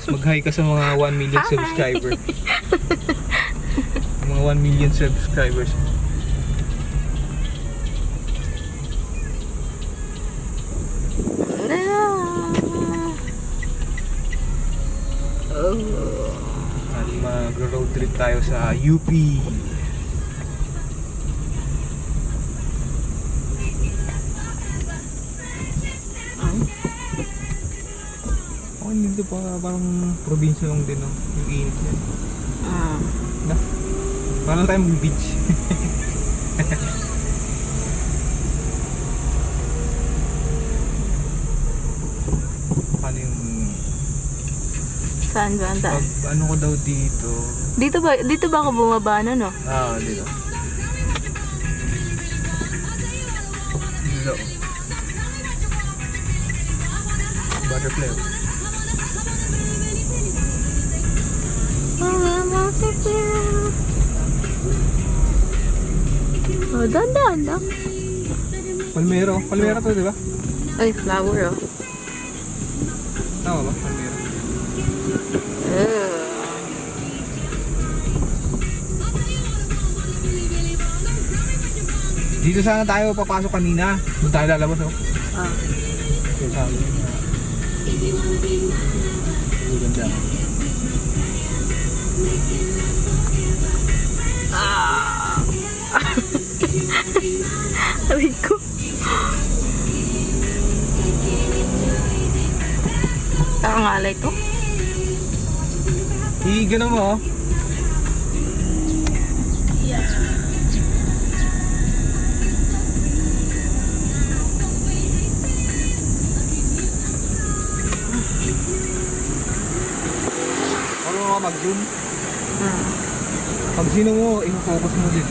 Mag-hi ka sa mga 1 million Hi. subscriber. Mga 1 million subscribers. At mag-road trip tayo sa UP. Oh, dito pa parang probinsya lang din, no? Yung init yan. Na? Parang tayong beach. Paano yung... Saan ba ang Pag taas? ano ko daw dito... Dito ba ako bumaba na, no? Dito. Dito daw. Butterfly. Oh, dandan lang. Palmero. Palmero to, di ba? Ay, flower, oh. Tama ba? Palmero. Dito sana tayo papasok kanina. Doon tayo lalabas, oh. Dito sa amin. Ganda. Sabi ko. Ang alay to. Gano mo, oh. Ano ka mag-zoom? Pag sino mo, i-focus mo din.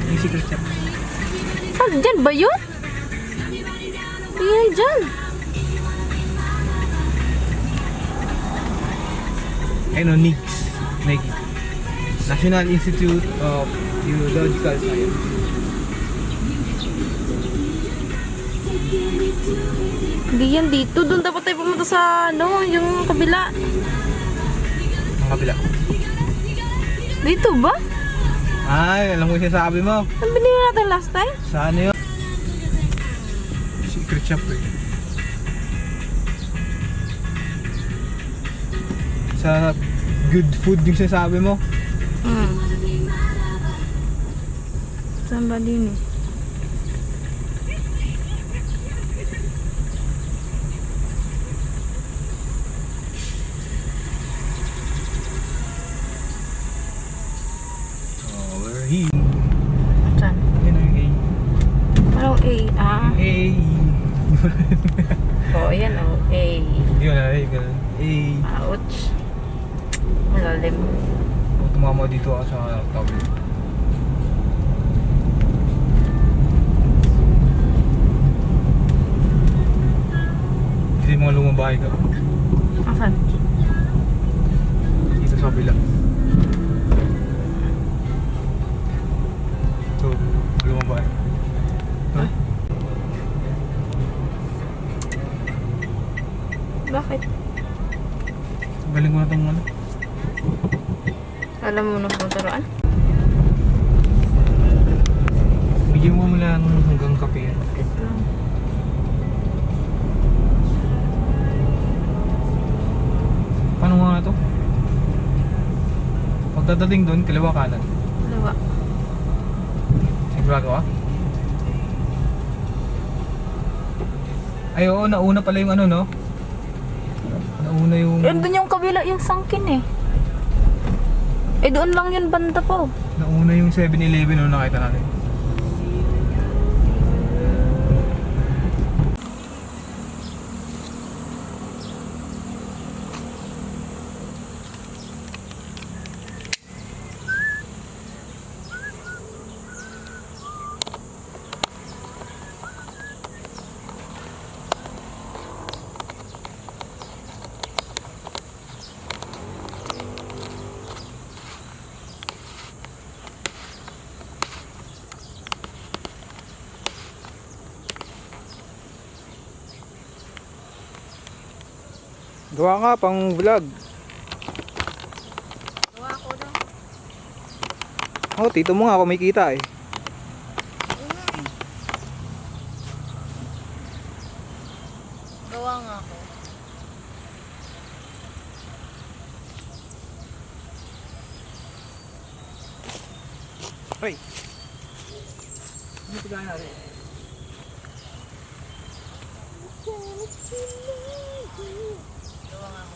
Yung secret shop. Saan? Dyan ba yun? Yan dyan. Ayun, oh, NIGS. Nike. National Institute of Geological Science. Hindi yan dito. Doon dapat tayo pumunta sa ano, yung kabila. Ang kabila. Dito ba? Ay, alam ko yung sinasabi mo. Ang binili natin last time? Saan yun? Secret shop, eh. Sa good food yung sinasabi mo. Saan ba din eh? Oh, we're here. Saan? Yun ang A. Parang A. A. Oo, yan o. A. Yun na, yun. A. Ouch. Malalim. Tumama dito ako sa tablet. Hindi mga lumang bahay ka. Asan? Dito sa kabila. So, lumang bahay. Huh? Bakit? Galing ko na itong ano. Alam mo na kung turuan? Bigyan mo muna ng hanggang kape. Ito lang. Paano nga ito? Pagdadating doon, kaliwa kanan. Dalawa. Sigurado ka? Ay oo, nauna pala yung ano, no? Nauna yung... Yun, dun yung kabila, yung sangkin eh. Eh, doon lang yun banda po. Nauna yung 7-Eleven na nakita natin. Gawa nga pang vlog. Gawa ako na. Oh, tito mo nga kumikita eh. Gawa nga ako. Hoy. Ano pagkain natin? Gawa nga ako.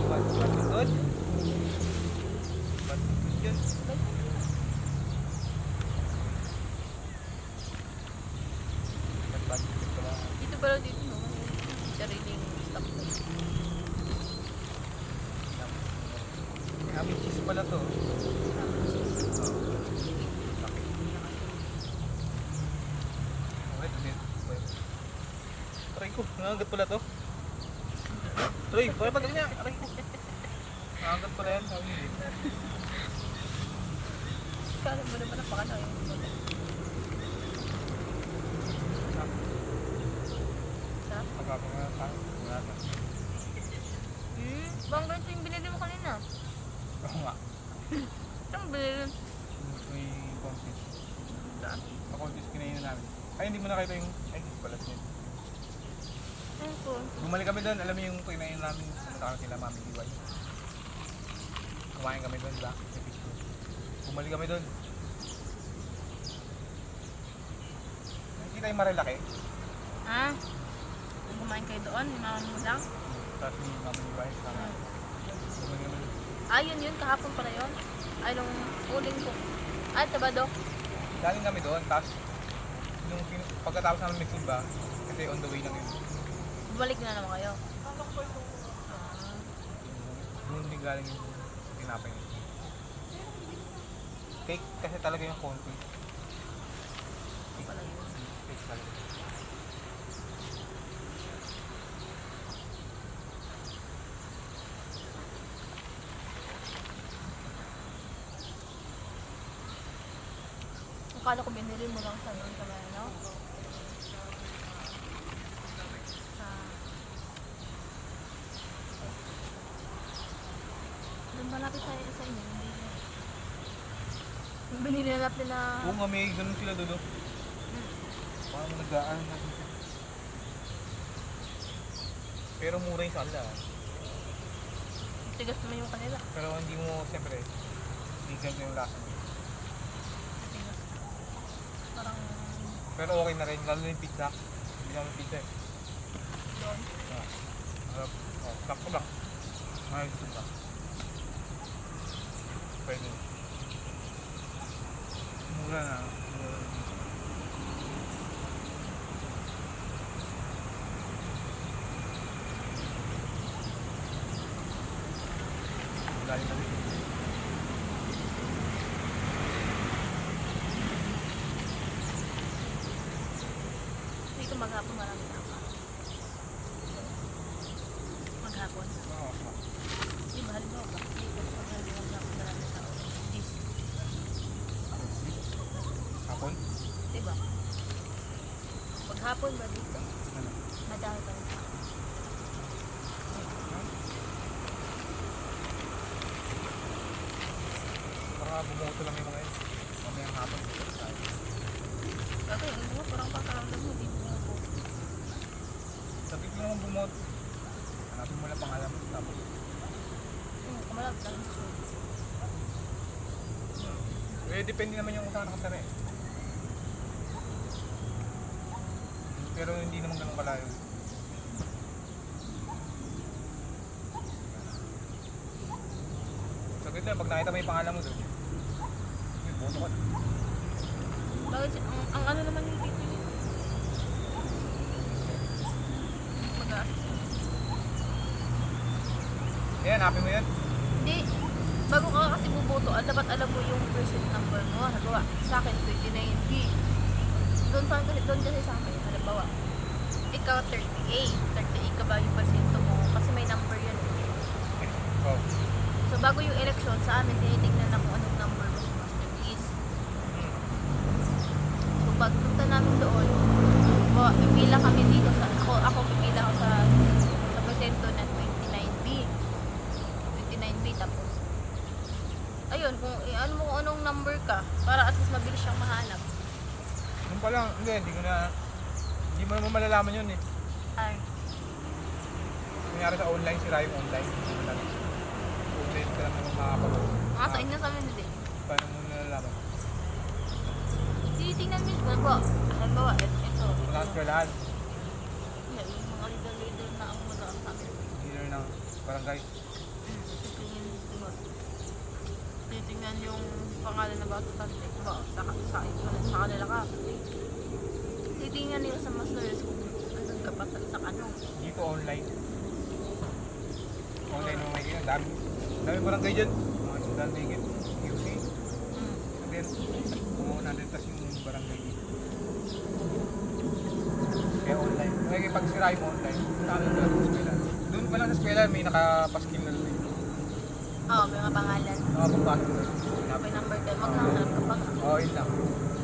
Badminton? Badminton? Badminton pala. Dito pala dito no. Sariling stoplight. Aming cheese pala to. Okay, aray ko, nangagat pala to. Aray, bakit pag ganyan? Aray ko. Nangagat pala yan, sabi niya. Kala mo naman napakalayo. Sa? Pagkakong nga sa wala na. Bang ganito yung binili mo kanina. Oo nga. Saan binili? May contest. Saan? Sa contest kinain na namin. Ay, hindi mo nakita yung... Ay, balat niya. Ayun po. Bumalik kami doon, alam mo yung kinain namin, pumunta kami kila Mami Diway. Kumain kami doon, diba? Sa Facebook. Bumalik kami doon. Nakikita yung marilaki. Ah? Kumain kayo doon? Ni mama mo lang? Tapos ni Mami Diway, sama. Bumalik kami doon. Ah, yun. Kahapon pala yun. Ay, nung uling ko. Ay, Sabado. Galing kami doon, tapos nung pagkatapos namin magsimba, kasi on the way lang yun. Bumalik na naman kayo. Doon din galing yung tinapay niya. Cake kasi talaga yung konti. Pala yun. Cake talaga. Akala ko binili mo lang sa noon sa may ano? Sa... Doon malapit sa inyo, hindi. Yung binili natin na... Oo nga, may ganun sila doon. Parang nag-aan natin. Pero mura yung sa kanila. Tigas naman yung kanila. Pero hindi mo, siyempre, hindi ganito yung lasa mo. Tigas. Parang Pero okay na rin, lalo na yung pizza. Hindi naman pizza eh. doon. Harap, sakto lang. Ayos ito ba? Pwede. Mura na. Mura na. Galing kami. Dito maghapon marami tao. Maghapon. Oo. Di ba halimbawa ba? Dito maghapon marami tao. Dis. Hapon? Di ba? Maghapon ba dito? Ano? Madami pa rin tao. Baka bumuto lang yung mga yun. Mamayang hapon. Kasi yung mga parang pakaramdam mo, di mo po. Sabi ko naman bumuto. Hanapin mo lang pangalan mo. Tapos, Kumalap lang. depende naman yung saan nakatara eh. Pero hindi naman ganun kalayo. Saglit lang, pag nakita mo yung pangalan mo doon, yung boto ka. Bakit ang ano naman yung dito yun? Pag-assist. Ayan, hanapin mo yan. Hindi. bago ka kasi buboto, dapat alam mo yung percent number mo. Halimbawa, sa akin 29B. Doon kasi sa akin, halimbawa, ikaw 38 ka ba yung percento mo? Kasi may number yun. Oh. So bago yung election, sa amin, tinitingnan na kung anong number mo sa master list. So pag punta namin doon, pipila kami dito sa, ako pipila ako sa presento na 29B. 29B tapos, ayun, kung ano mo kung anong number ka, para at least mabilis siyang mahanap. Yung pa lang, hindi mo naman malalaman yun eh. Ay, Nangyari sa online, sira yung online. Online ka lang naman makakapag. sa inyo sa amin din. Paano mo nalalaman? Tinitingnan mismo, halimbawa, ito. Nakaskwelahan, Yung mga leader na ang magaang sa amin. leader ng barangay. Titingnan yung pangalan na batutante ba sa kanila ka. Titingnan nila sa masters kung andun ka pa sa ano. Dito online. Online mo may ganyan. Dami barangay dyan. Mga estudyante higit. QC. And then, kumuha din tas yung barangay dito. Kaya online. Kaya pag sira mo online, talo na sa eskwela. Doon pa lang sa eskwela, may nakapaskil na doon. Oo, may mga pangalan. Nakapagpasok na. May number ka, maghahanap ka pa. Oo, yun lang.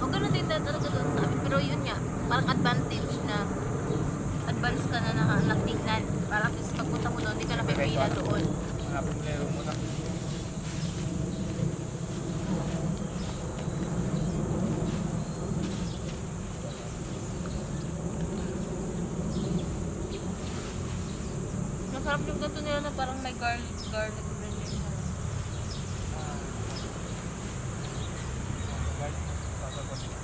O ganun din talaga doon sa amin. Pero yun nga, parang advantage na advance ka na natignan. Para at least pagpunta mo doon, hindi ka na pipila doon. Hanapin mo na yung room mo na. Masarap yung ganito nila na parang may garlic bread yun.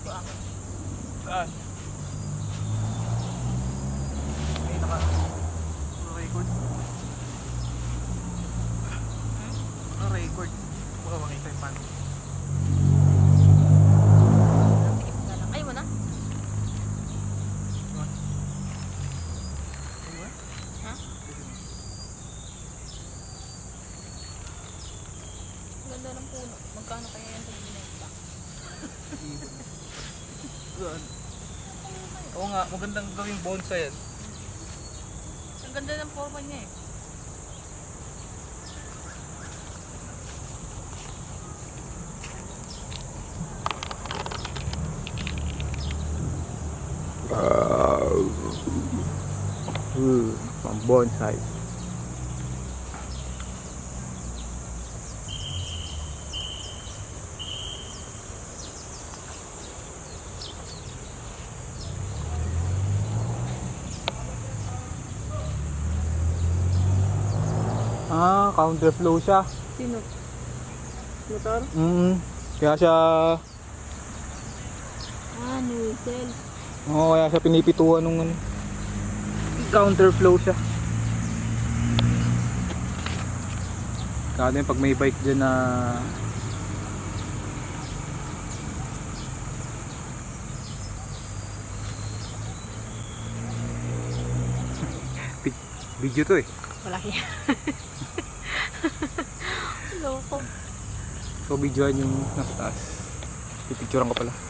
Ito ako. Saan? May naka-record. Naka-record. Baka makita yung paano. Sige, lang. Ayaw mo na? Ha? Ganda ng puno. Magkano kaya yan sa binenta? Oo nga, magandang gawing bonsai yan. Ang ganda ng forma niya eh. Pang bonsai. Counterflow siya. Sino? Motor? Kaya siya, Noisel. kaya siya pinipituan nung counterflow siya. Kaya din pag may bike dyan na video to eh. Wala kaya. Loko. So videoan yung nasa taas. Pipicturean ko pala.